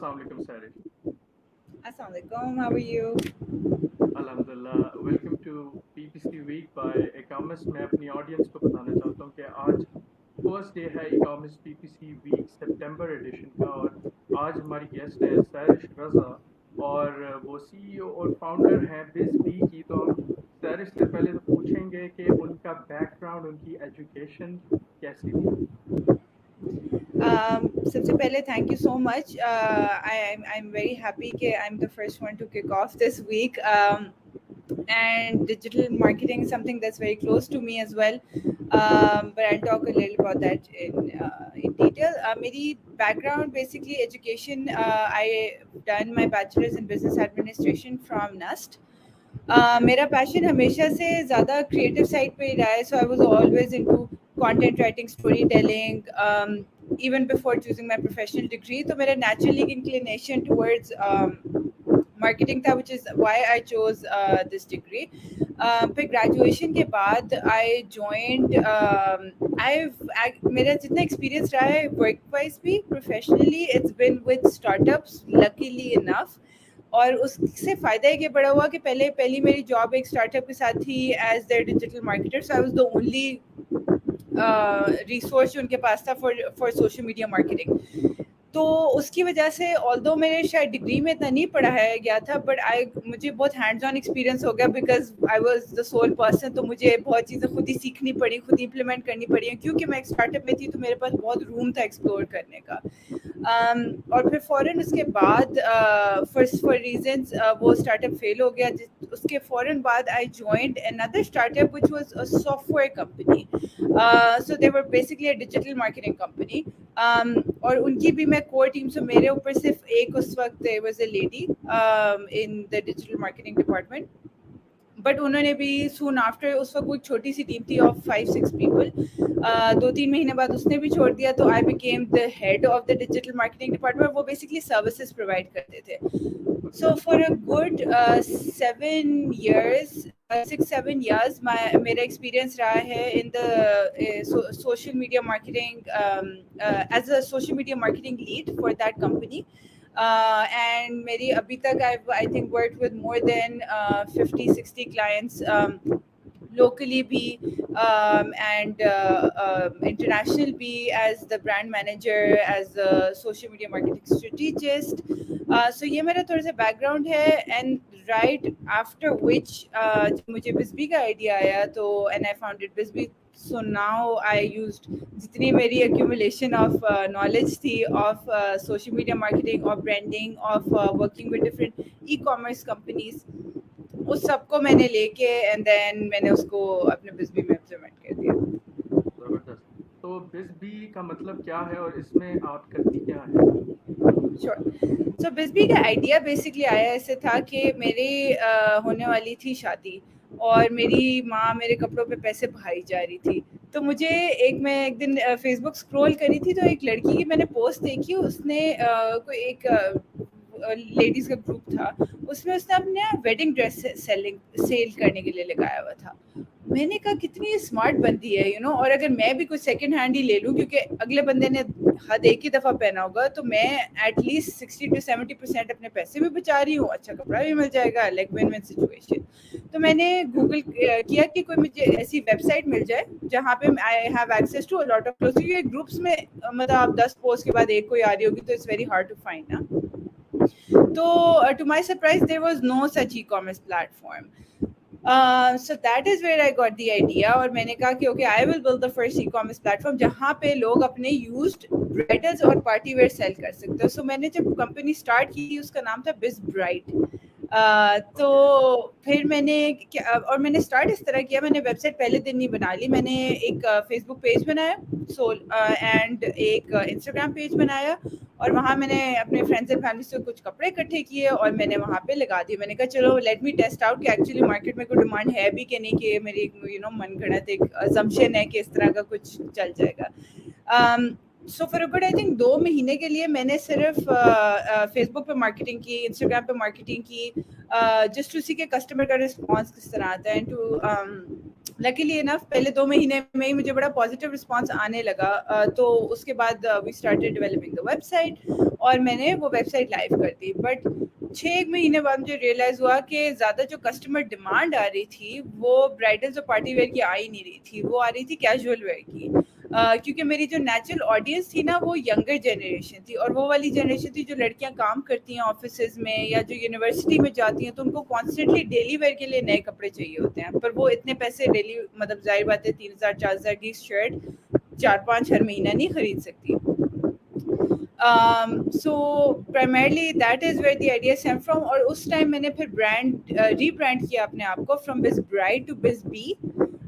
Assalamu alaikum, Sehrish. Assalamualaikum, how are you? Alhamdulillah. Welcome to PPC Week by Ecomist. मैं अपनी audience को बताना चाहता हूँ कि आज फर्स्ट डे है Ecomist PPC Week सितंबर एडिशन का और आज हमारी गेस्ट है सहरिश रज़ा और वो सीईओ और फाउंडर हैं BizB की। तो हम सहरिश से पहले तो पूछेंगे कि उनका बैकग्राउंड, उनकी एजुकेशन कैसी थी। सबसे पहले thank you so much. I'm very happy that I'm the first one to kick off this week. And digital marketing is something that's very close to me as well. But I'll talk a little about that in detail. My background, basically education. I've done my bachelor's in business administration from NUST. मेरा passion हमेशा से ज़्यादा creative side पे ही रहा है, so I was always into content writing, story telling, even before choosing my professional degree. तो मेरा नेचुरली इंक्लिनेशन टुवर्ड्स मार्केटिंग था, which is why I chose this degree. फिर ग्रेजुएशन के बाद आई जॉइंड, मेरा जितना एक्सपीरियंस रहा है वर्क वाइज भी professionally, it's been with startups luckily enough. और उससे फ़ायदा ये बड़ा हुआ कि पहली मेरी जॉब एक स्टार्टअप के साथ थी as their digital marketer. So I was the only resource जो उनके पास था फॉर सोशल मीडिया मार्केटिंग. तो उसकी वजह से ऑल्दो मेरे शायद डिग्री में इतना नहीं पढ़ाया गया था, बट मुझे बहुत हैंड्स ऑन एक्सपीरियंस हो गया because I was the sole person. तो मुझे बहुत चीज़ें खुद ही सीखनी पड़ी, खुद इंप्लीमेंट करनी पड़ी. क्योंकि मैं एक स्टार्टअप में थी तो मेरे पास बहुत रूम था एक्सप्लोर करने का. और फिर फ़ौरन उसके बाद फॉर रीजंस वो स्टार्टअप फेल हो गया. उसके फ़ौरन बाद I joined another startup which was a software company. So they were basically a digital marketing company. और उनकी भी मैं कोर टीम, से मेरे ऊपर सिर्फ एक उस वक्त there was a lady in the digital marketing department. But उन्होंने भी सून आफ्टर, उस वक्त कोई छोटी सी टीम थी ऑफ 5-6 पीपल. 2-3 महीने बाद उसने भी छोड़ दिया. तो I became the head of the digital marketing department. वो बेसिकली सर्विसेज प्रोवाइड करते थे. So for a good 6-7 years मेरा एक्सपीरियंस रहा है in the social media marketing as a social media marketing lead for that company. And मेरी अभी तक I think worked with more than 50-60 clients, locally भी and international भी, as the brand manager, as a social media marketing strategist. So ये मेरा थोड़ा सा background है. And right after which जब मुझे BizB का idea आया तो and I founded BizB. So now I used जितनी मेरी accumulation of knowledge थी of social media marketing, of branding, of working with different e-commerce companies, उस सबको मैंने लेके and then मैंने उसको अपने BizB में implement कर दिया. ज़बरदस्त. तो BizB का मतलब क्या है और इसमें आप करती क्या है? Sure. So BizB का आइडिया बेसिकली आया ऐसे था कि मेरे होने वाली थी शादी और मेरी माँ मेरे कपड़ों पे पैसे बहाई जा रही थी. तो मुझे मैं एक दिन फेसबुक स्क्रॉल करी थी तो एक लड़की की मैंने पोस्ट देखी. उसने कोई एक लेडीज़ का ग्रुप था, उसमें उसने अपने वेडिंग ड्रेस सेल करने के लिए लगाया हुआ था. मैंने कहा कितनी स्मार्ट बंदी है, और अगर मैं भी कुछ सेकंड हैंड ही ले लूँ, क्योंकि अगले बंदे ने हद एक ही दफ़ा पहना होगा, तो मैं एटलीस्ट 60-70% अपने पैसे भी बचा रही हूँ, अच्छा कपड़ा भी मिल जाएगा, लाइक विन विन सिचुएशन. तो मैंने गूगल किया कि कोई मुझे ऐसी वेबसाइट मिल जाए जहाँ पे I have access to a lot of clothes. क्योंकि ग्रुप्स में मतलब आप 10 पोस्ट के बाद एक कोई आ रही होगी तो it's very hard to find ना. तो to my surprise there was no such e-commerce platform. So that is where I got the idea. और मैंने कहा कि okay, I will build the first e-commerce platform जहाँ पे लोग अपने used bridals और party wear sell कर सकते हो. So मैंने जब कंपनी स्टार्ट की उसका नाम था BizBride. तो फिर मैंने स्टार्ट इस तरह किया. मैंने वेबसाइट पहले दिन ही बना ली. मैंने एक फेसबुक पेज बनाया एंड एक इंस्टाग्राम पेज बनाया और वहाँ मैंने अपने फ्रेंड्स एंड फैमिली से कुछ कपड़े इकट्ठे किए और मैंने वहाँ पे लगा दिए. मैंने कहा चलो लेट मी टेस्ट आउट कि एक्चुअली मार्केट में कोई डिमांड है भी कि नहीं, कि मेरी मनगढ़ंत एक असम्पशन है कि इस तरह का कुछ चल जाएगा. सो for a good I think 2 महीने के लिए मैंने सिर्फ फेसबुक पे मार्केटिंग की, इंस्टाग्राम पे मार्केटिंग की, जस्ट टू सी के कस्टमर का रिस्पॉन्स किस तरह आता है, टू लकीली इनफ पहले 2 महीने में ही मुझे बड़ा पॉजिटिव रिस्पांस आने लगा। तो उसके बाद we started developing the website और मैंने वो वेबसाइट लाइव कर दी। बट 6 महीने बाद मुझे रियलाइज़ हुआ कि ज़्यादा जो कस्टमर डिमांड आ रही थी वो ब्राइडल्स और पार्टी वेयर की आ ही नहीं रही थी, वो आ रही थी कैजुअल वेयर की। क्योंकि मेरी जो नेचुरल ऑडियंस थी ना वो यंगर जनरेशन थी, और वो वाली जनरेशन थी जो लड़कियां काम करती हैं ऑफिसेज में या जो यूनिवर्सिटी में जाती हैं, तो उनको कॉन्स्टेंटली डेली वेयर के लिए नए कपड़े चाहिए होते हैं, पर वो इतने पैसे डेली, मतलब जाहिर बात है 3,000 4,000 की शर्ट 4-5 हर महीना नहीं खरीद सकती। So primarily that is where the idea stemmed from, और उस टाइम मैंने फिर रीब्रांड किया अपने आप को फ्रॉम बिज ब्राइड टू बिज बी,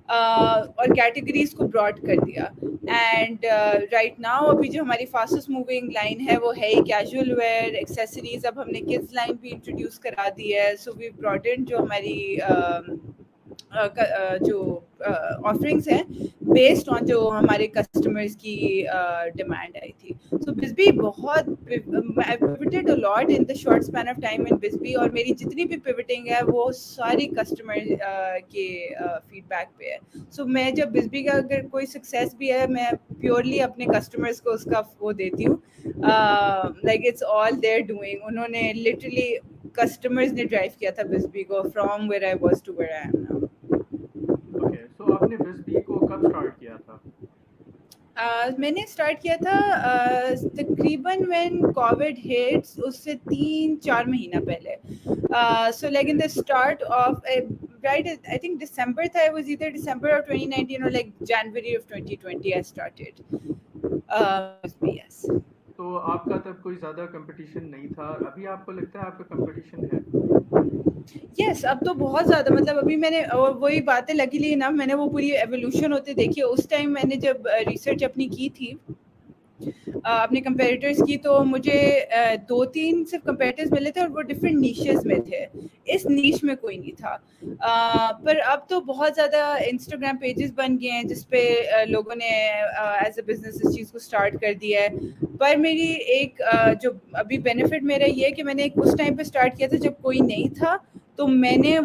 और कैटेगरीज को ब्रॉड कर दिया। एंड राइट नाउ अभी जो हमारी फास्टेस्ट मूविंग लाइन है वो है कैजुअल वेयर एक्सेसरीज। अब हमने किड्स लाइन भी इंट्रोड्यूस करा दी है। सो वी ब्रॉडेंड जो हमारी जो ऑफरिंग्स हैं बेस्ड ऑन जो हमारे कस्टमर्स की डिमांड आई थी। सो बिजबी बहुत I pivoted a lot in the short span of time in BizB, और मेरी जितनी भी पिवटिंग है वो सारी कस्टमर के फीडबैक पे है। सो मैं जब बिजबी का अगर कोई सक्सेस भी है मैं प्योरली अपने कस्टमर्स को उसका वो देती हूँ। Like it's all there doing. उन्होंने लिटरली कस्टमर्स ने ड्राइव किया था बिजबी को from where I was to where I am now. Okay, so आपने BizB को कब स्टार्ट किया था? मैंने स्टार्ट किया था तकरीबन व्हेन कोविड हिट्स, उससे 3-4 महीना पहले। So like in the start of right, I think December था, it was either December of 2019 or like January of 2020 I started. Yes. तो आपका तब कोई ज़्यादा कंपटीशन नहीं था, अभी आपको लगता है आपका कंपटीशन है? यस, अब तो बहुत ज़्यादा, मतलब अभी मैंने वही बात है, लकीली ना मैंने वो पूरी एवोल्यूशन होते देखी। उस टाइम मैंने जब रिसर्च अपनी की थी अपने कंपेटिटर्स की, तो मुझे 2-3 सिर्फ कंपेटिटर्स मिले थे और वो डिफरेंट नीशेस में थे। इस नीश में कोई नहीं था। पर अब तो बहुत ज़्यादा इंस्टाग्राम पेजेस बन गए हैं जिस पे लोगों ने एज अ बिजनेस इस चीज़ को स्टार्ट कर दिया है। पर मेरी एक जो अभी बेनिफिट मेरा ये है कि मैंने उस टाइम पे स्टार्ट किया था जब कोई नहीं था, तो मैंने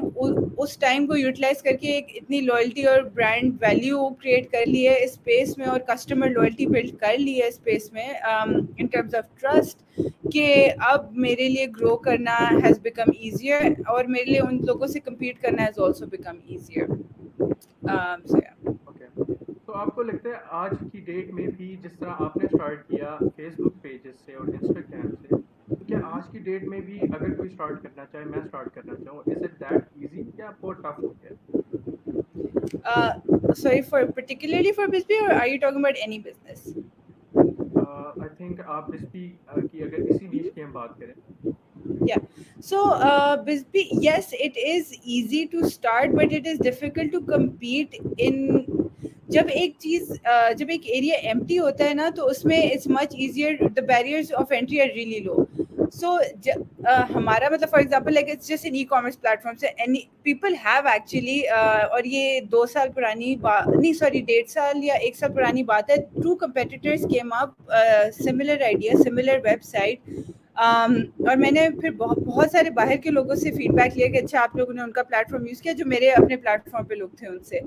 उस टाइम को यूटिलाइज करके एक इतनी लॉयल्टी और ब्रांड वैल्यू क्रिएट कर ली है इस स्पेस में, और कस्टमर लॉयल्टी बिल्ड कर ली है स्पेस में इन टर्म्स ऑफ ट्रस्ट, कि अब मेरे लिए ग्रो करना हैज़ बिकम ईजियर, और मेरे लिए उन लोगों से कम्पीट करना has also become easier. Okay, तो आपको लगता है आज की डेट में भी जिस तरह आपने स्टार्ट किया फेसबुक पेजेस से और इंस्टाग्राम से, तो क्या आज की डेट में भी अगर कोई स्टार्ट करना चाहे, मैं स्टार्ट करना चाहूँ, इज इट दैट इजी या बहुत टफ हो गया? Sorry, for particularly for BizB, or are you talking about any business? I think आप BizB की अगर इसी नीश की हम बात करें। Yeah. So BizB, yes, it is easy to start, but it is difficult to compete in. जब एक एरिया एम्प्टी होता है ना, तो उसमें it's much easier, the barriers of entry are really low. So हमारा मतलब for example like it's just in e commerce platform से एनी पीपल हैव एक्चुअली, और ये 2 साल पुरानी बात नहीं, सॉरी 1.5 साल या 1 साल पुरानी बात है, 2 competitors came up, similar idea, similar website. और मैंने फिर बहुत सारे बाहर के लोगों से फीडबैक लिया कि अच्छा आप लोगों ने उनका प्लेटफॉर्म यूज़ किया, जो मेरे अपने प्लेटफॉर्म पे लोग थे उनसे,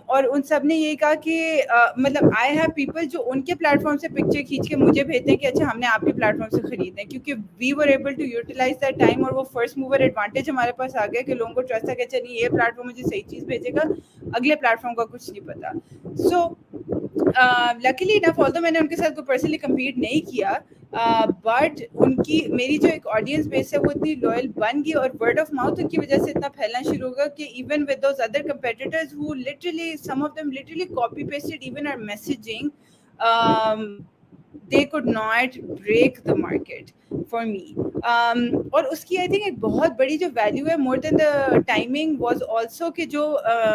और उन सब ने ये कहा कि मतलब आई हैव पीपल जो उनके प्लेटफॉर्म से पिक्चर खींच के मुझे भेजते हैं कि अच्छा हमने आपके प्लेटफॉर्म से खरीदे हैं, क्योंकि we were able to utilise that time, और वो फर्स्ट मूवर एडवांटेज हमारे पास आ गया कि लोगों को ट्रस्ट था कि अच्छा नहीं ये प्लेटफॉर्म मुझे सही चीज़ भेजेगा, अगले प्लेटफॉर्म का कुछ नहीं पता। सो लकीली इनफ, ऑल्दो मैंने उनके साथ कोई पर्सनली कम्पीट नहीं किया, बट उनकी मेरी जो एक ऑडियंस बेस है वो इतनी लॉयल बन गई, और वर्ड ऑफ माउथ उनकी वजह से इतना फैलना शुरू होगा कि even with those other competitors who literally some of them literally copy pasted even our messaging, they could not break the market for me. और उसकी आई थिंक एक बहुत बड़ी जो वैल्यू है more than the timing was also कि जो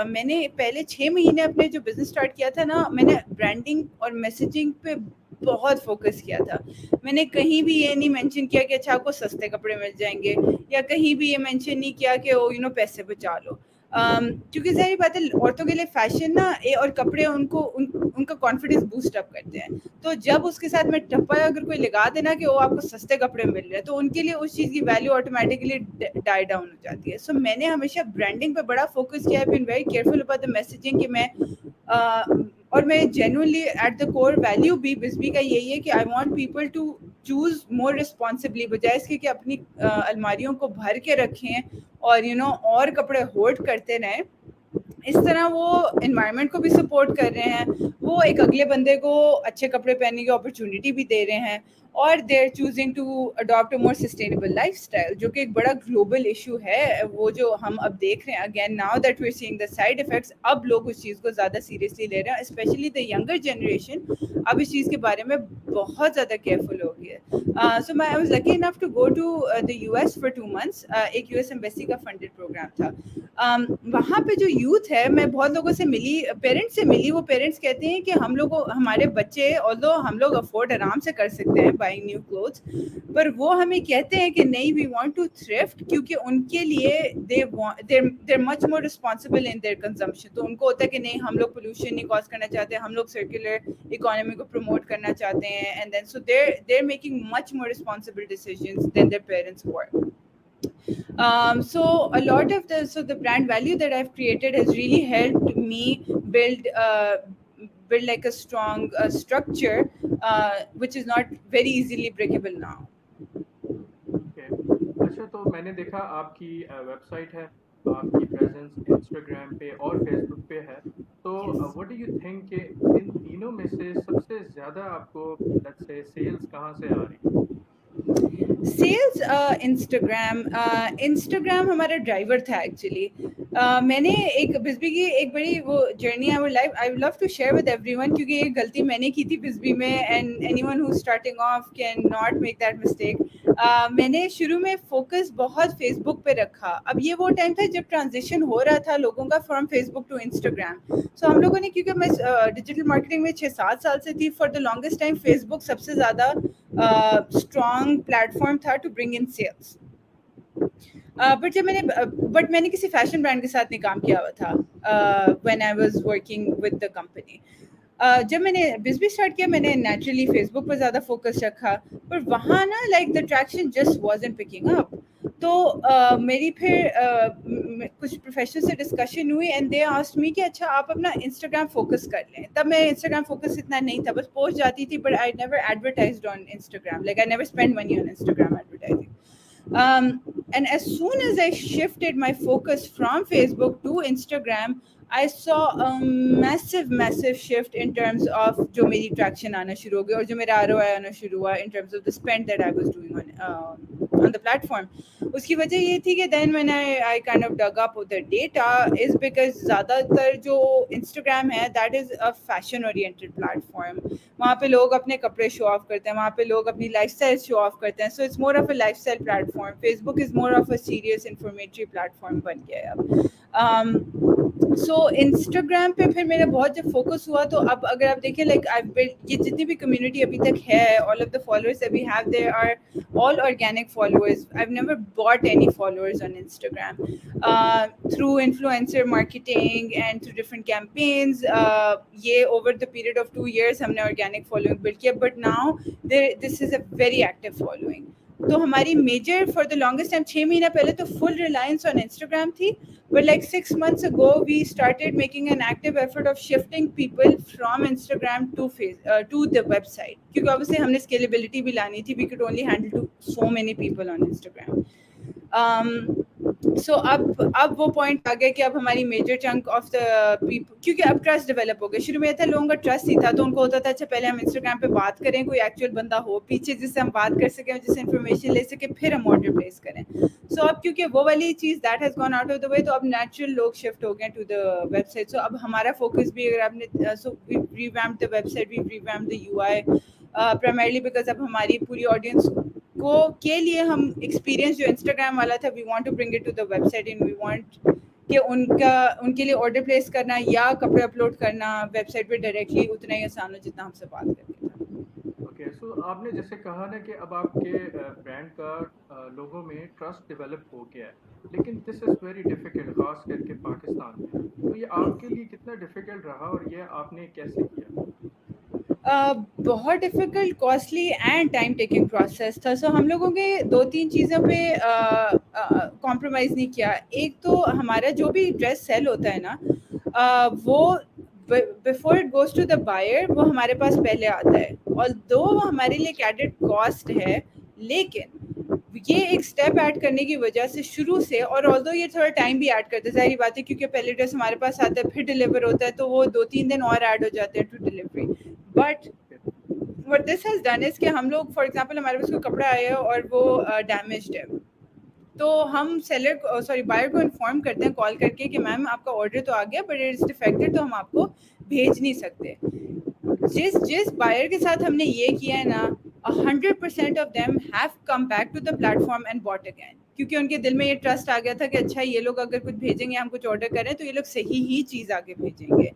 मैंने पहले 6 महीने अपने जो बिजनेस स्टार्ट किया था ना, मैंने ब्रांडिंग और मैसेजिंग पे बहुत फोकस किया था। मैंने कहीं भी ये नहीं मेंशन किया कि अच्छा आपको सस्ते कपड़े मिल जाएंगे, या कहीं भी ये मेंशन नहीं किया कि ओ पैसे बचा लो। क्योंकि ज़ाहिर बात है औरतों के लिए फैशन ना और कपड़े उनका कॉन्फिडेंस बूस्ट अप करते हैं। तो जब उसके साथ में टप्पा अगर कोई लगा देना कि वो आपको सस्ते कपड़े मिल रहे हैं, तो उनके लिए उस चीज़ की वैल्यू ऑटोमेटिकली डाई डाउन हो जाती है। सो मैंने हमेशा ब्रांडिंग पे बड़ा फोकस किया, I been very careful about the messaging कि मैं और मैं genuinely at the core value भी बिज़बी का यही है कि I want people to choose more responsibly, बजाय इसके कि अपनी अलमारियों को भर के रखें और और कपड़े होल्ड करते रहें। इस तरह वो एनवायरनमेंट को भी सपोर्ट कर रहे हैं, वो एक अगले बंदे को अच्छे कपड़े पहनने की अपॉर्चुनिटी भी दे रहे हैं, और they are choosing to adopt a more sustainable lifestyle, जो कि एक बड़ा ग्लोबल इशू है, वो जो हम अब देख रहे हैं। Again now that we are seeing the side effects, अब लोग उस चीज़ को ज़्यादा सीरियसली ले रहे हैं, स्पेशली द यंगर जनरेशन अब इस चीज़ के बारे में बहुत ज़्यादा केयरफुल हो गई है। सो मैं I was lucky enough to go to the US for 2 months। एक यूएस एम्बेसी का फंडेड प्रोग्राम था। वहाँ पे जो यूथ है, मैं बहुत लोगों से मिली, पेरेंट्स से मिली। वो पेरेंट्स कहते हैं कि हम लोग हमारे बच्चे, ऑल्दो हम लोग अफोर्ड आराम से कर सकते हैं बाइंग न्यू क्लोथ्स, पर वो हमें कहते हैं कि नहीं, वी वांट टू थ्रिफ्ट, क्योंकि उनके लिए there much more responsible in their consumption. तो उनको होता है कि नहीं, हम लोग पोल्यूशन नहीं कॉज करना चाहते, हम लोग सर्कुलर इकोनॉमी को प्रमोट करना चाहते हैं, and then so they're making much more responsible decisions than their parents were. So a lot of the brand value that I've created has really helped me build like a strong structure, which is not very easily breakable now. Okay. अच्छा, तो मैंने देखा आपकी website है, आपकी presence Instagram पे और Facebook पे है। तो Yes. What do you think कि इन तीनों में से सबसे ज़्यादा आपको लेट्स से सेल्स कहाँ से आ रही है? सेल्स इंस्टाग्राम हमारा ड्राइवर था एक्चुअली। मैंने एक बिजबी की एक बड़ी वो journey I would love to share with everyone, क्योंकि ये गलती मैंने की थी बिजबी में, and anyone who starting off can not make that mistake. मैंने शुरू में फोकस बहुत फेसबुक पे रखा। अब ये वो टाइम था जब ट्रांजिशन हो रहा था लोगों का फ्रॉम फेसबुक टू इंस्टाग्राम। सो हम लोगों ने, क्योंकि मैं डिजिटल मार्केटिंग में 6-7 साल से थी, for the longest time Facebook सबसे ज़्यादा स्ट्रॉन्ग प्लेटफॉर्म था to bring in sales. But मैंने किसी फैशन ब्रांड के साथ नहीं काम किया हुआ था when I was working with the company. जब मैंने बिजनेस स्टार्ट किया, मैंने नेचुरली फेसबुक पर ज़्यादा फोकस रखा, पर वहाँ ना like the traction just wasn't picking up. तो मेरी फिर कुछ प्रोफेशनल से डिस्कशन हुई, एंड दे आस्क्ड मी कि अच्छा आप अपना इंस्टाग्राम फोकस कर लें। तब मैं इंस्टाग्राम फोकस इतना नहीं था, बस पोस्ट जाती थी, but I never advertised on Instagram, like I never spend money on Instagram advertising. And as soon as I shifted my focus from Facebook to Instagram, I saw a massive shift in terms of जो मेरी traction आना शुरू हो गई और जो मेरा ROI आना शुरू हुआ in terms of the spend that I was doing on the platform. उसकी वजह ये थी कि then when I kind of dug up the data is because ज़्यादातर जो Instagram है that is a fashion oriented platform. वहाँ पे लोग अपने कपड़े शो ऑफ करते हैं, वहाँ पे लोग अपनी लाइफस्टाइल शो ऑफ करते हैं, so it's more of a lifestyle platform. Facebook is more of a serious informatory platform बन गया है अब। सो इंस्टाग्राम पे फिर मेरा बहुत जब फोकस हुआ, तो अब अगर आप देखें लाइक आई बिल्ड, ये जितनी भी कम्युनिटी अभी तक है, all of the followers that we have there are all organic followers. I've never bought any followers on Instagram. Through influencer marketing and through different campaigns, ये over the period of 2 years हमने organic following build किया, but now this is a very active following. तो हमारी major for the longest time 6 महीना पहले तो full reliance on Instagram थी, but like 6 months ago we started making an active effort of shifting people from Instagram to the website, क्योंकि obviously हमने scalability भी लानी थी, we could only handle to so many people on Instagram. सो अब वो point आ गया कि अब हमारी major chunk of the people, क्योंकि अब ट्रस्ट डेवलप हो गया। शुरू में था लोगों का ट्रस्ट नहीं था, तो उनको होता था अच्छा पहले हम इंस्टाग्राम पे बात करें, कोई एक्चुअल बंदा हो पीछे जिससे हम बात कर सकें, जिससे इन्फॉर्मेशन ले सके, फिर हम ऑर्डर प्लेस करें। सो अब क्योंकि वो वाली चीज़ that has gone out of the way, तो अब नेचुरल लोग शिफ्ट हो गए टू द वेबसाइट। सो अब हमारा फोकस भी, अगर आपने so we revamped the website, we revamped the UI, primarily because अब हमारी पूरी ऑडियंस को के लिए हम एक्सपीरियंस जो इंस्टाग्राम वाला था, we want to bring it to the website, and we want कि उनके लिए ऑर्डर प्लेस करना या कपड़े अपलोड करना वेबसाइट पे डायरेक्टली उतना ही आसान हो जितना हमसे बात करके था। ओके, सो आपने जैसे कहा ना कि अब आपके ब्रांड का लोगों में ट्रस्ट डेवलप हो गया है, लेकिन दिस इज़ वेरी डिफ़िकल्ट, ख़ास करके पाकिस्तान में। तो ये आपके लिए कितना डिफ़िकल्ट रहा और ये आपने कैसे किया? बहुत difficult, costly and time taking process था। सो हम लोगों के 2-3 चीज़ों पे कॉम्प्रोमाइज़ नहीं किया। एक तो हमारा जो भी ड्रेस सेल होता है ना, वो before it goes to the buyer वो हमारे पास पहले आता है। ऑल्दो वो हमारे लिए एक एडेड कॉस्ट है, लेकिन ये एक स्टेप ऐड करने की वजह से शुरू से, और ऑल्दो ये थोड़ा टाइम भी ऐड करता है, ज़ाहिर बात है, क्योंकि पहले ड्रेस हमारे पास आता है फिर डिलीवर होता है, तो वो 2-3 दिन और ऐड हो जाते हैं to delivery. But okay, what this has done is कि हम लोग, फॉर एग्जांपल, हमारे पास कोई कपड़ा आया है और वो डैमेज्ड है, तो हम सेलर को, सॉरी, बायर को इन्फॉर्म करते हैं कॉल करके कि मैम आपका ऑर्डर तो आ गया बट इट इज़ डिफेक्टेड, तो हम आपको भेज नहीं सकते। ओके, जिस जिस बायर के साथ हमने ये किया है ना, 100% of them have come back to the platform and bought again, क्योंकि उनके दिल में ये ट्रस्ट आ गया था कि अच्छा, ये लोग अगर कुछ भेजेंगे, हम कुछ ऑर्डर करें, तो ये लोग सही ही चीज़ आगे भेजेंगे।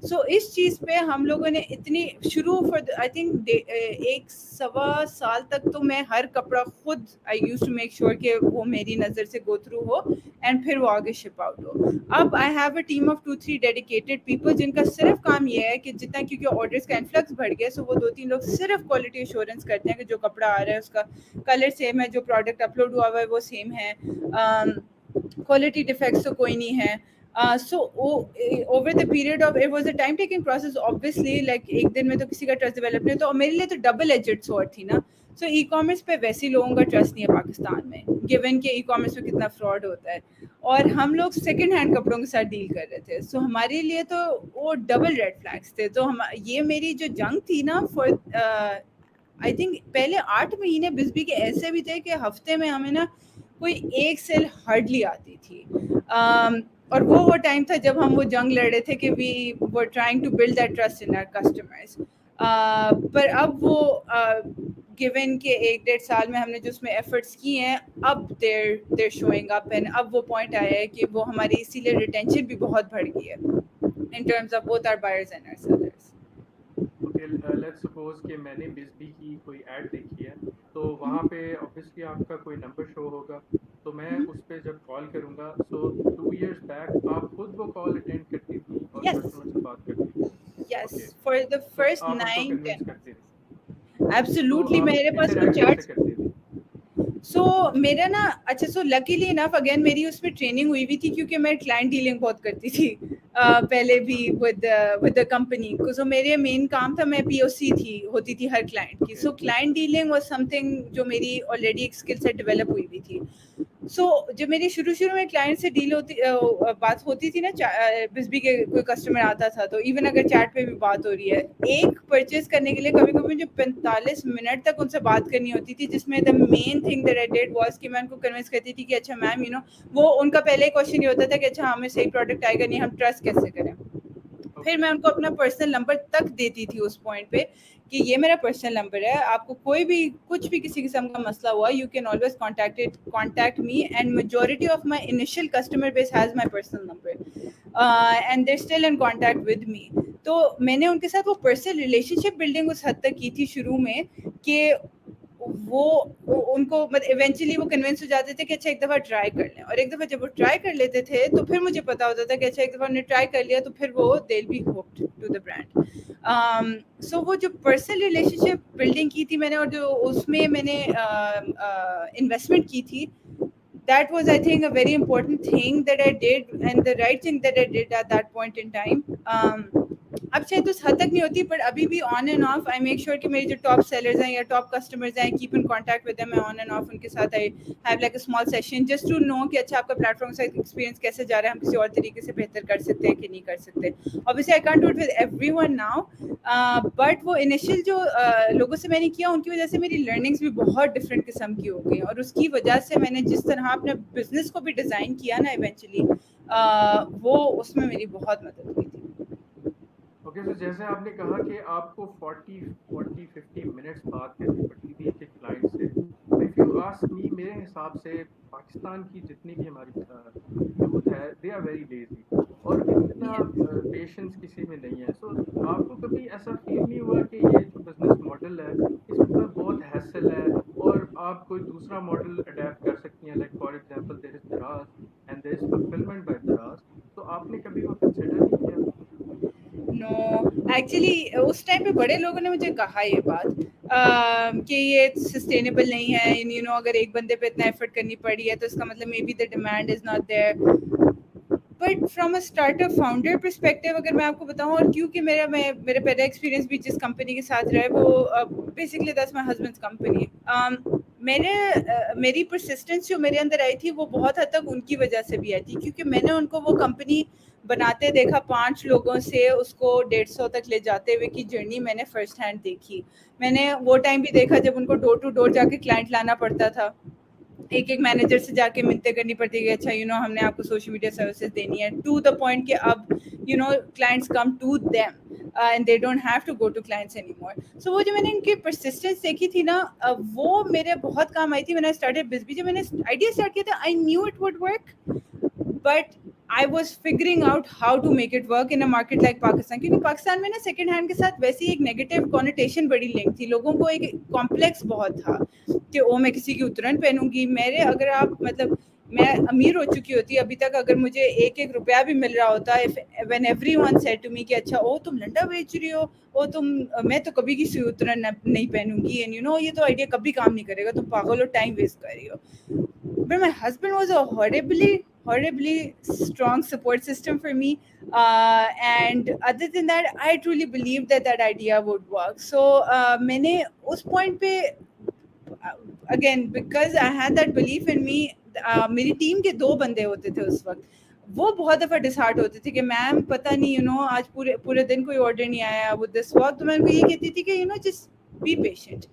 सो इस चीज़ पे हम लोगों ने इतनी शुरू फॉर आई थिंक 1 सवा साल तक तो मैं हर कपड़ा खुद, आई यूज टू मेक श्योर कि वो मेरी नज़र से गो थ्रू हो एंड फिर वो आगे शिप आउट हो। अब I have a team of 2-3 dedicated people जिनका सिर्फ काम ये है कि जितना, क्योंकि ऑर्डर्स का इन्फ्लक्स बढ़ गया, सो वो 2-3 लोग सिर्फ क्वालिटी एश्योरेंस करते हैं कि जो कपड़ा आ रहा है उसका कलर सेम है, जो प्रोडक्ट अपलोड हुआ हुआ है वो सेम है, क्वालिटी डिफेक्ट्स तो कोई नहीं है। So over the period of, it was a time taking process obviously, like एक दिन में तो किसी का ट्रस्ट डेवलप नहीं, तो मेरे लिए तो डबल एजेड स्वॉर्ड थी ना। सो ई कॉमर्स पे वैसे लोगों का ट्रस्ट नहीं है पाकिस्तान में, गिवन के ई कॉमर्स में कितना फ्रॉड होता है, और हम लोग सेकंड हैंड कपड़ों के साथ डील कर रहे थे। सो हमारे लिए तो वो डबल रेड फ्लैग्स थे। तो हम, ये मेरी जो जंग थी ना, फॉर आई थिंक पहले 8 महीने बिजबी के ऐसे भी थे कि हफ्ते में हमें ना कोई एक सेल हार्डली आती थी। और वो टाइम था जब हम वो जंग लड़ रहे थे कि we were trying to build that trust in our customers. पर अब वो गिवन के 1-1.5 साल में हमने जो उसमें एफर्ट्स किए हैं, अब देर शोइंग अप, एंड अब वो पॉइंट आया है कि वो हमारी इसीलिए रिटेंशन भी बहुत बढ़ गई है in terms of both our buyers and our sellers. Okay, let's suppose कि मैंने बिज़बी की कोई ऐड देखी है, तो वहाँ पे ऑब्वियसली आपका कोई नंबर शो होगा, तो मैं उस पे जब कॉल करूँगा, सो 2 इयर्स बैक आप खुद वो कॉल अटेंड करती थीं और यस, कस्टमर से बात करती थीं। यस, ओके, फॉर द तो फर्स्ट आप उनको कन्विंस 9-10 करती थी, तो एब्सोल्युटली। आप मेरे पास कुछ इंटरैक्ट कैसे चार्ट्स, करती थी? सो मेरा ना, अच्छा, सो लकीली इनफ अगेन मेरी उसमें ट्रेनिंग हुई हुई थी, क्योंकि मैं क्लाइंट डीलिंग बहुत करती थी पहले भी अच्छा, विद द कंपनी को। सो मेरे मेन काम था, मैं पीओसी थी, होती थी हर क्लाइंट की। Okay, so client dealing was something जो मेरी ऑलरेडी एक स्किल सेट डेवलप हुई हुई थी। सो जब मेरी शुरू शुरू में क्लाइंट से डील होती बात होती थी ना, बिजबी के कोई कस्टमर आता था, तो इवन अगर चैट पे भी बात हो रही है, एक परचेज करने के लिए कभी कभी मुझे 45 मिनट तक उनसे बात करनी होती थी, जिसमें the main thing that I did was कि मैं उनको कन्विंस करती थी कि अच्छा मैम, वो उनका पहले ही क्वेश्चन ये होता था कि अच्छा, हमें सही प्रोडक्ट आएगा नहीं, हम ट्रस्ट कैसे करें। फिर ओके, मैं उनको अपना पर्सनल नंबर तक देती थी उस पॉइंट पे कि ये मेरा पर्सनल नंबर है, आपको कोई भी कुछ भी किसी किस्म का मसला हुआ, you can always contact me, and majority of my initial customer base has my personal number and there still in contact with me. तो मैंने उनके साथ वो पर्सनल रिलेशनशिप बिल्डिंग उस हद तक की थी शुरू में कि उनको मतलब इवेंचुअली वो कन्विंस हो जाते थे कि अच्छा, एक दफ़ा ट्राई कर लें, और एक दफ़ा जब वो ट्राई कर लेते थे तो फिर मुझे पता होता था कि अच्छा, एक दफ़ा उन्होंने ट्राई कर लिया तो फिर वो they be hooked to the brand. So वो जो पर्सनल रिलेशनशिप बिल्डिंग की थी मैंने, और जो उसमें मैंने इन्वेस्टमेंट की थी, that was, I think, a very important thing that I did, and the right thing that I did at that point in time. अब शायद उस हद तक नहीं होती, पर अभी भी on and off I make sure कि मेरे जो टॉप सेलर्स हैं या टॉप कस्टमर्स हैं, keep in contact with them. मैं ऑन एंड ऑफ उनके साथ I have like a small session just to know कि अच्छा, आपका प्लेटफॉर्म से एक्सपीरियंस कैसे जा रहा है, हम किसी और तरीके से बेहतर कर सकते हैं कि नहीं कर सकते। Obviously I can't do it with everyone now, but वो इनिशियल जो लोगों से मैंने किया, उनकी वजह से मेरी लर्निंग्स भी बहुत डिफरेंट किस्म की हो गई, और उसकी वजह से मैंने जिस तरह अपने बिजनेस को भी डिज़ाइन किया ना इवेंचुअली, वो उसमें मेरी बहुत मदद हुई थी। ओके, तो जैसे आपने कहा कि आपको 40-50 मिनट्स बात करनी पड़ती थी एक क्लाइंट से, तो इफ़ यू आस्क मी, मेरे हिसाब से पाकिस्तान की जितनी भी हमारी यूथ है, दे आर वेरी लेजी और इतना Yeah. पेशेंस किसी में नहीं है। सो आपको कभी ऐसा फील नहीं हुआ कि ये जो बिजनेस मॉडल है इसमें बहुत हैसल है और आप कोई दूसरा मॉडल अडेप्ट कर सकती हैं, like for example there is Daraz and there is fulfilment by Daraz, तो आपने कभी वो कंसिडर नहीं किया? नो, एक्चुअली उस टाइम पे बड़े लोगों ने मुझे कहा ये बात कि ये सस्टेनेबल नहीं है, यू नो अगर एक बंदे पे इतना एफर्ट करनी पड़ी है तो इसका मतलब maybe the demand is not there. But from a startup founder perspective अगर मैं आपको बताऊं, और क्योंकि मेरा पहला एक्सपीरियंस भी जिस कंपनी के साथ रहा है वो basically that's my husbands company. मेरी परसिस्टेंस जो मेरे अंदर आई थी वो बहुत हद तक उनकी वजह से भी आई थी, क्योंकि मैंने उनको वो कंपनी बनाते देखा, 5 लोगों से उसको 150 तक ले जाते हुए की जर्नी मैंने फर्स्ट हैंड देखी। मैंने वो टाइम भी देखा जब उनको डोर टू डोर जाके क्लाइंट लाना पड़ता था, एक एक मैनेजर से जाके मिलते करनी पड़ती है कि अच्छा यू नो हमने आपको सोशल मीडिया सर्विसेज देनी है, टू द पॉइंट कि अब you know clients come to them and they don't have to go to clients any more. So वो जो मैंने इनकी परसिस्टेंस देखी थी ना, वो मेरे बहुत काम आई थी। मैंने स्टार्टेड बिजबी, जब मैंने आइडिया स्टार्ट किया था I knew it would work, but I was figuring out how to make it work in a market like Pakistan, क्योंकि पाकिस्तान में ना सेकेंड हैंड के साथ वैसे ही एक नेगेटिव कॉनिटेशन बड़ी लिंक थी, लोगों को एक कॉम्प्लेक्स बहुत था कि ओ मैं किसी की उतरन पहनूंगी। मेरे अगर आप मतलब मैं अमीर हो चुकी होती अभी तक अगर मुझे एक एक रुपया भी मिल रहा होता, when everyone said to me कि अच्छा ओ तुम लंडा बेच रही हो, ओ तुम मैं तो कभी किसी उतरन नहीं पहनूंगी, एंड यू नो ये तो आइडिया कभी काम नहीं करेगा, तुम पागल हो, टाइम वेस्ट कर रही हो। But my husband was a horribly strong support system for me, and other than that I truly believed that that idea would work. So मैंने उस point पे again because I had that belief in me, मेरी team के 2 बंदे होते थे उस वक्त, वो बहुत दफ़ा डिसहार्ट होते थे कि मैम पता नहीं यू नो आज पूरे पूरे दिन कोई ऑर्डर नहीं आया वो दिस वक्त, तो मैं उनको ये कहती थी कि you know just be patient,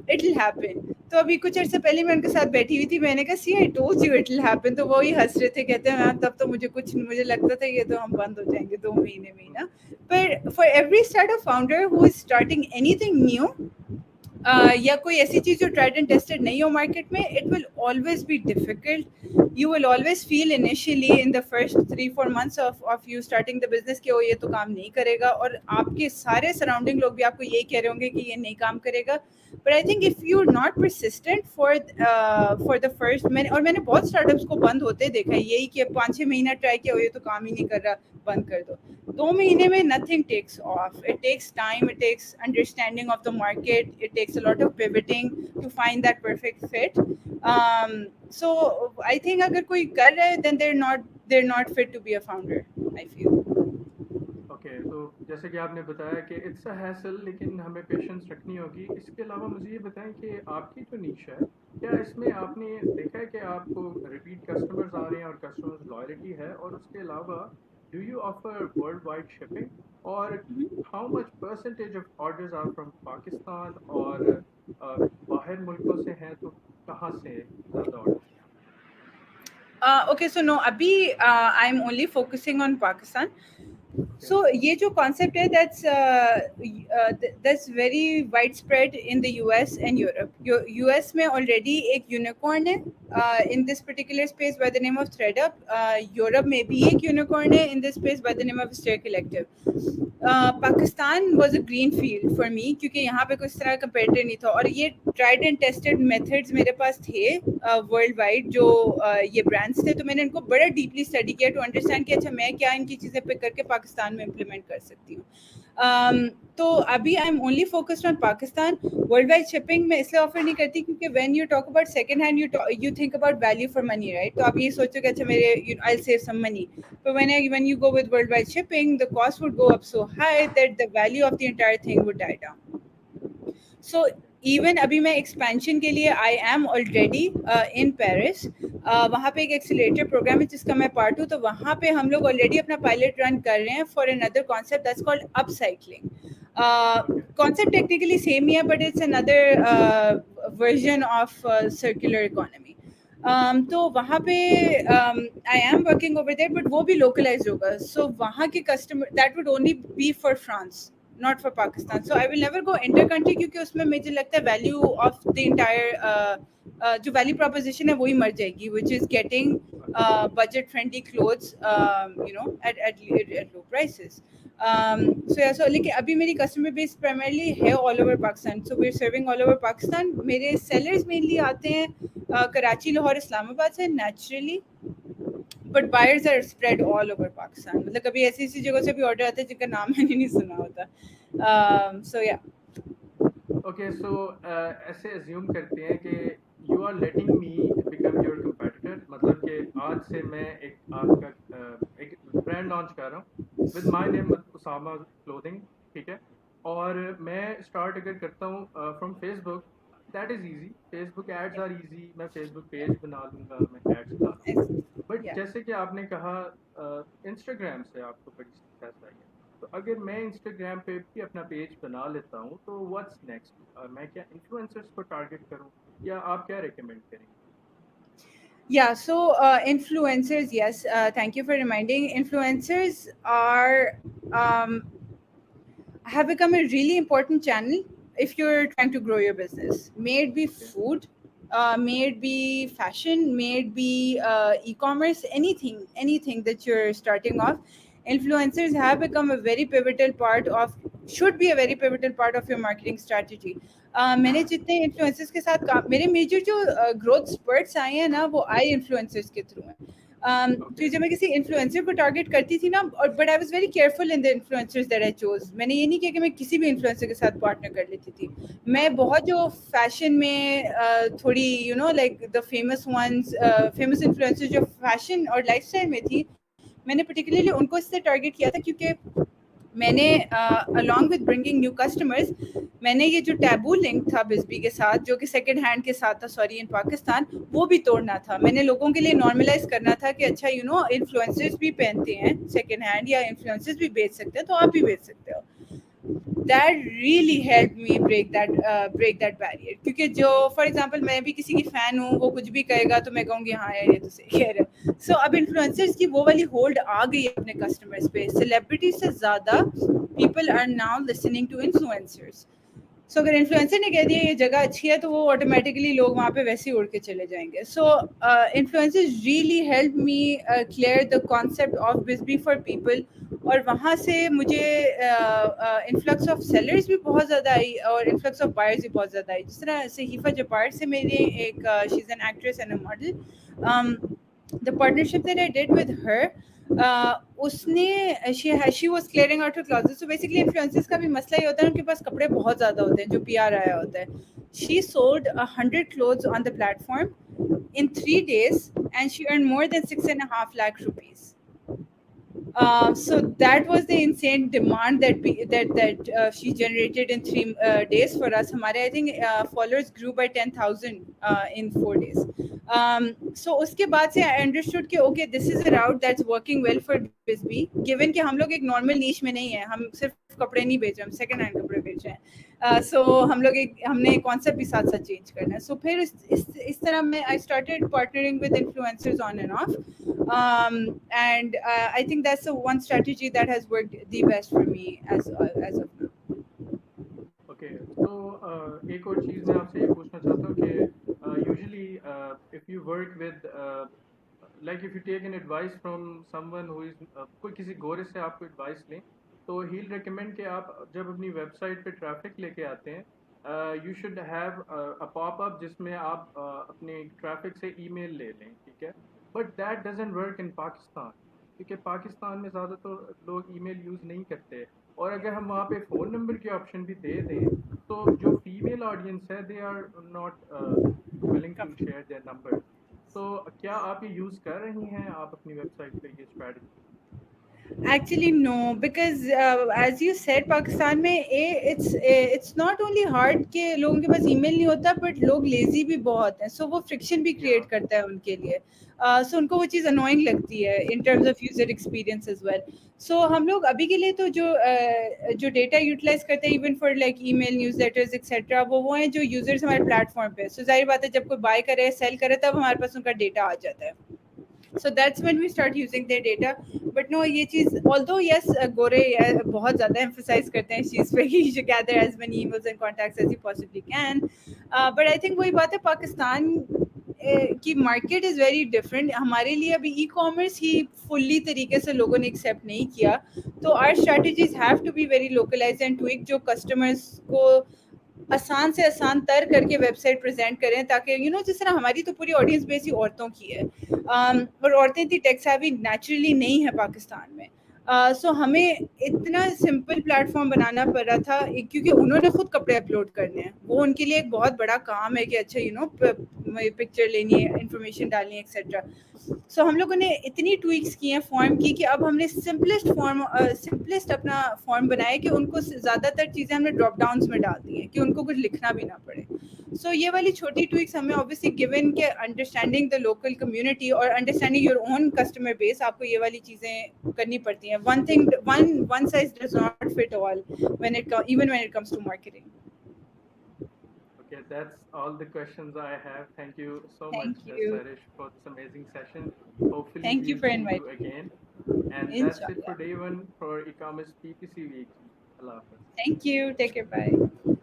it will happen. तो अभी कुछ अर्से पहले मैं उनके साथ बैठी हुई थी, मैंने कहा see I told you it will happen, तो वो ही हंस रहे थे, कहते हैं मैम तब तो मुझे लगता था ये तो हम बंद हो जाएंगे 2 महीने में ही ना। पर for every startup founder who is starting anything new, या कोई ऐसी चीज जो ट्राइड एंड टेस्टेड नहीं हो मार्केट में, it will always be difficult. You will always feel initially in the first 3-4 months of you starting the business कि ओ ये तो काम नहीं करेगा, और आपके सारे सराउंडिंग लोग भी आपको यही कह रहे होंगे कि ये नहीं काम करेगा। But I think if you are not persistent for the first, मैंने बहुत स्टार्टअप्स को बंद होते देखा है, यही कि 5-6 महीना ट्राई किया, ये तो काम ही नहीं कर रहा, बंद कर दो। 2 महीने में nothing takes off. It takes time, it takes understanding of the market, it takes a lot of pivoting to find that perfect fit. So I think अगर कोई कर रहा है then they're not fit to be a founder, I feel. Okay, तो जैसे कि आपने बताया कि इट्स अ हैसल लेकिन हमें पेशेंस रखनी होगी। इसके अलावा मुझे ये बताएं कि आपकी जो नीश है, क्या इसमें आपने देखा है कि आपको रिपीट कस्टमर्स आ रहे हैं और कस्टमर्स लॉयल्टी है, और उसके अलावा do you offer world wide shipping, और how much percentage of orders are from Pakistan, और बाहर मुल्कों से हैं तो कहाँ से ज़्यादा order? Okay, so no, abhi I'm only focusing on Pakistan. Okay, So ये जो concept है that's very widespread in the US and Europe. US में already एक unicorn है in this particular space by the name of ThreadUp. Europe में भी एक unicorn है in this space by the name of Stare Collective. Pakistan was a green field for me, क्योंकि यहाँ पे कुछ तरह कंपेटिटर नहीं था, और ये ट्राइड एंड टेस्टेड मेथड्स मेरे पास थे वर्ल्ड वाइड जो ये ब्रांड्स थे, तो मैंने इनको बड़ा डीपली स्टडी किया टू अंडरस्टैंड कि अच्छा मैं क्या इनकी चीज़ें पिक करके पाकिस्तान में इम्प्लीमेंट कर सकती हूँ। तो अभी I am only focused on Pakistan. World wide shipping मैं इसलिए ऑफर नहीं करती क्योंकि when you talk about second hand you think about value for money, right? तो आप ये सोचो कि अच्छा मेरे I will save some money, but when you go with worldwide shipping, the cost would go up so high that the value of the entire thing would die down. So even अभी मैं expansion के लिए I am already in Paris, वहाँ पे एक accelerator programme है जिसका मैं पार्ट हूँ, तो वहाँ पे हम लोग ऑलरेडी अपना पायलट रन कर रहे हैं for another concept that's called upcycling. Concept technically same ही है but it's another version of circular economy. तो वहाँ पे I am working over there, but वो भी लोकलाइज होगा. सो वहाँ के customer that would only be for France, not for Pakistan. So okay I will never go inter country, क्योंकि उसमें मुझे लगता है वैल्यू ऑफ द इंटायर जो वैल्यू प्रोपोजिशन है वही मर जाएगी, which is getting budget friendly clothes, at low prices. लेकिन अभी मेरी कस्टमर बेस प्राइमरली है all over Pakistan. So we are serving all over Pakistan. मेरे सेलर्स मेनली आते हैं कराची, लाहौर, इस्लामाबाद से naturally, but buyers are spread all over Pakistan. मतलब कभी ऐसी ऐसी जगह से भी ऑर्डर आते हैं जिनका नाम मैंने नहीं सुना होता. सो या ओके सो ऐसे अज्यूम करते हैं कि you are letting me become your competitor, मतलब कि आज से मैं एक आपका एक ब्रांड लॉन्च कर रहा हूँ with my name Usama clothing, ठीक है, और मैं स्टार्ट अगर करता हूँ from Facebook, that is easy, Facebook ads are easy, मैं फेसबुक पेज बना लूँगा, मैं एड्स चला लूँगा. बट या जैसे कि आपने कहा इंस्टाग्राम से आपको बड़ी सक्सेस आई है, तो अगर मैं इंस्टाग्राम पे भी अपना पेज बना लेता हूँ तो व्हाट्स नेक्स्ट, मैं क्या इन्फ्लुएंसर्स को टारगेट करूँ या आप क्या रिकमेंड करेंगे? Yeah, so influencers, yes. Thank you for reminding. Influencers are have become a really important channel if you're trying to grow your business. May it be okay food, may it be fashion, may it be e-commerce, anything that you're starting off. Influencers have become a very pivotal part of, should be a very pivotal part of your marketing strategy. मैंने जितने influencers के साथ काम, मेरे major जो growth sprouts आए हैं ना, वो आई इन्फ्लुएंसर्स के थ्रू हैं. तो ओके जब मैं किसी इन्फ्लुएंसर को टारगेट करती थी ना, और but I was very careful in the influencers that I chose. मैंने ये नहीं किया कि मैं किसी भी इन्फ्लुएंसर के साथ पार्टनर कर लेती थी. मैं बहुत जो फैशन में थोड़ी like the famous ones, famous influencer जो फैशन और लाइफस्टाइल में थी, मैंने पर्टिकुलरली उनको इससे टारगेट किया था, क्योंकि मैंने along with bringing new customers, मैंने ये जो टैबू लिंक था बिजबी के साथ, जो कि सेकंड हैंड के साथ था, सॉरी, इन पाकिस्तान, वो भी तोड़ना था. मैंने लोगों के लिए नॉर्मलाइज करना था कि अच्छा इन्फ्लुएंसर्स भी पहनते हैं सेकंड हैंड, या इन्फ्लुएंसर्स भी बेच सकते हैं, तो आप भी बेच सकते हो. That really help me break that barrier. क्योंकि जो फॉर एग्जांपल मैं भी किसी की फैन हूँ, वो कुछ भी कहेगा तो मैं कहूँगी हाँ यार ये तो सही कह रहे हैं. सो अब इन्फ्लुएंसर्स की वो वाली होल्ड आ गई है अपने कस्टमर्स पे. सेलिब्रिटी से ज़्यादा people are now listening to influencers. So अगर इन्फ्लुएंसर ने कह दिया ये जगह अच्छी है, तो वो ऑटोमेटिकली लोग वहाँ पे वैसे ही उड़ के चले जाएंगे. So influencers really help me clear the concept of बिजबी फॉर पीपल. और वहाँ से मुझे इन्फ्लक्स ऑफ सेलर्स भी बहुत ज़्यादा आई, और इन्फ्लक्स ऑफ बायर्स भी बहुत ज़्यादा आई. जिस तरह से हिफा जब्बार से मेरे एक, she is an actress and a model, the partnership that I did with her, उसने she was clearing out her closet. So basically influencers का भी मसला ही होता है, उनके पास कपड़े बहुत ज़्यादा होते हैं जो पीआर आया होता है. She sold 100 clothes on the platform in 3 days, and she earned more than 6.5 lakh rupees. So that was the insane demand that she generated in 3 days for us. हमारे I think followers grew by 10,000 in 4 days. So उसके बाद से I understood कि okay, this is a route that's working well for BizB. Given कि हम लोग एक normal niche में नहीं है, हम सिर्फ कपड़े नहीं बेच रहे, हम second hand कपड़े बेच रहे हैं. So हमने concept भी साथ साथ change करना है. So फिर इस तरह मैं I started partnering with influencers on and off. And I think that's the one strategy that has worked the best for me as of now. Okay तो एक और चीज़ मैं आपसे ये पूछना चाहता हूँ कि usually if you work with, like if you take an advice from someone who is, कोई किसी गोरे से आपको एडवाइस लें, तो ही विल रिकमेंड कि आप जब अपनी वेबसाइट पे ट्रैफिक लेके आते हैं, you should have a pop up जिसमें आप अपने ट्रैफिक से ईमेल ले लें, ठीक है, but that doesn't work in Pakistan, क्योंकि पाकिस्तान में ज़्यादातर लोग ईमेल यूज़ नहीं करते, और अगर हम वहाँ पे फ़ोन नंबर की ऑप्शन भी दे दें तो जो फीमेल ऑडियंस है they are not willing to share their number. तो क्या आप ये यूज़ कर रही हैं आप अपनी वेबसाइट पे ये strategy? Actually, no, because as you said, Pakistan में it's not only hard कि लोगों के पास email नहीं होता, but लोग lazy भी बहुत हैं, so वो friction भी Yeah. create करता है उनके लिए. So उनको वो चीज़ annoying लगती है in terms of user experience as well. So हम लोग अभी के लिए तो जो data utilize करते हैं even for like email newsletters etc. वो हैं जो users हमारे platform पे. So जाहिर बात है जब कोई buy करे sell करे तब हमारे पास उनका data आ जाता है. So that's when we start using their data. But no, ये चीज़ although yes, गोरे बहुत ज़्यादा emphasize करते हैं इस चीज़ पे कि you should gather as many emails and contacts as you possibly can. But I think वही बात है, पाकिस्तान की मार्केट इज़ वेरी डिफरेंट. हमारे लिए अभी ई कॉमर्स ही फुल्ली तरीके से लोगों ने एक्सेप्ट नहीं किया, तो our strategies have to be very localise and tweak, जो कस्टमर्स को आसान से आसान तर करके वेबसाइट प्रेजेंट करें, ताकि जिस तरह हमारी तो पूरी ऑडियंस बेस ही औरतों की है, और औरतें इतनी टेक सेवी नेचुरली नहीं है पाकिस्तान में. सो हमें इतना सिंपल प्लेटफॉर्म बनाना पड़ रहा था, क्योंकि उन्होंने खुद कपड़े अपलोड करने हैं, वो उनके लिए एक बहुत बड़ा काम है कि अच्छा पिक्चर लेनी है, इंफॉर्मेशन डालनी है एक्सेट्रा. सो हम लोगों ने इतनी ट्वीक्स की हैं फॉर्म की कि अब हमने सिंपलेस्ट अपना फॉर्म बनाया कि उनको ज़्यादातर चीज़ें हमने ड्रॉप डाउन्स में डाल दी हैं कि उनको कुछ लिखना भी ना पड़े. सो ये वाली छोटी ट्वीक्स हमें ऑब्वियसली गिवन के अंडरस्टैंडिंग द लोकल कम्युनिटी और understanding your own customer base, आपको ये वाली चीज़ें करनी पड़ती हैं. One size does not fit all even when it comes to marketing. Okay, that's all the questions I have. Thank you so much, Thank you. Sehrish, for this amazing session. Hopefully, Thank you we'll for see you inviting me. again. And that's it for Inshallah. day one for e-commerce PPC week. Allah Hafiz. Thank you. Take care. Bye.